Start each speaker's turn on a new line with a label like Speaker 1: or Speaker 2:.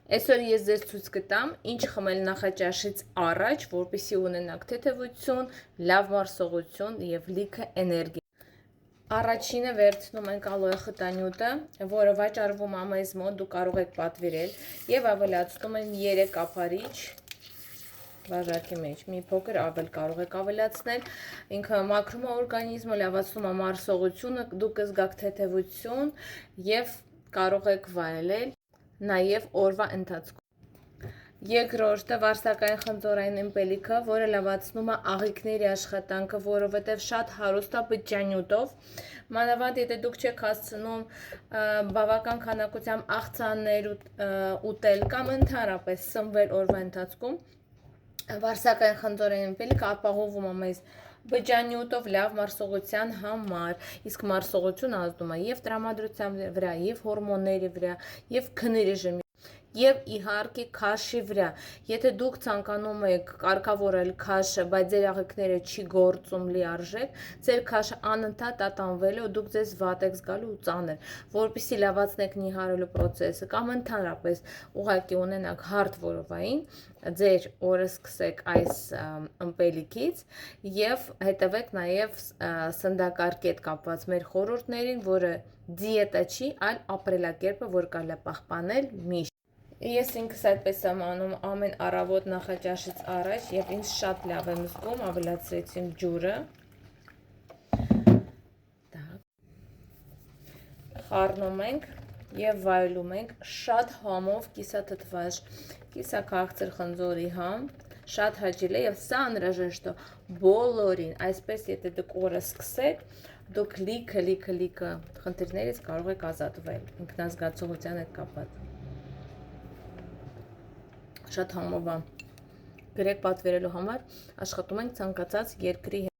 Speaker 1: Այսօր ես ձեզ ցույց կտամ, ինչ խմել նախաճաշից առաջ, որպեսզի ունենաք թեթևություն, լավ մարսողություն և լիքը էներգիա։ Առաջինը վերցնում ենք ալոյե խտանյութը, որը վաճառվում է մեզ մոտ, դուք կարող եք պատվիրել, եւ ավելացնում եմ 3 ապարիչ բաժակի մեջ, մի փոքր ավել կարող եք ավելացնել, ինքը մաքրում է օրգանիզմը, լավացնում է մարսողությունը, դուք կզգաք թեթևություն եւ կարող եք վայելել նաև օրվա ընթացքում։ Երկրորդը վարսակային խնձորային ըմպելիքը, որը լավացնում է աղիքների աշխատանքը, որովհետև շատ հարուստ է բջջանյութով, մանավանդ եթե դուք չեք հասցնում բավական քանակությամբ աղցաններ ուտել կամ ընդհանրապես սնվել օրվա ընթացքում, վարսակային խնձորային ըմպելիքը ապահովում է մեզ բջջանյութով լավ մարսողության համար, իսկ մարսողությունը ազդում է եւ տրամադրության վրա, եւ հորմոնների վրա, եւ քնի ռեժիմի, եւ իհարկե քաշի վրա։ Եթե դուք ցանկանում եք կարգավորել քաշը, բայց ձեր աղիքները չի գործում լիարժեք, ձեր քաշը անընդհատ ատանվել է ու դուք ձեզ վատ եք զգալու ու ծանր, որպեսզի լավացնեք նիհարելու process-ը կամ ընդհանրապես ուղղակի ունենաք հարթ որովային, ձեր օրը սկսեք այս ըմպելիքից եւ հետևեք նաեւ սննդակարգի հետ կապված մեր խորհուրդներին, որը դիետա չի, այլ ապրելակերպը, որ կարելի է պահպանել միշտ։ Ես ինքս այդպես եմ անում ամեն առավոտ նախաճաշից առաջ եւ ինձ շատ լավ եմ զգում, ավելացրեցի ջուրը։ Խառնում ենք եւ վայելում ենք շատ համով կիսաթթվաշ, կիսաքաղցր խնձորի համ, շատ հաճելի է եւ սա անհրաժեշտ է բոլորին, այսպես եթե դուք օրը սկսեք, դուք լիքը խնդիրներից կարող եք ազատվել ինքնազգացողության հետ կապված։ Շատ համով է։ Գրեք պատվիրելու համար աշխատում ենք ցանկացած երկրի հետ։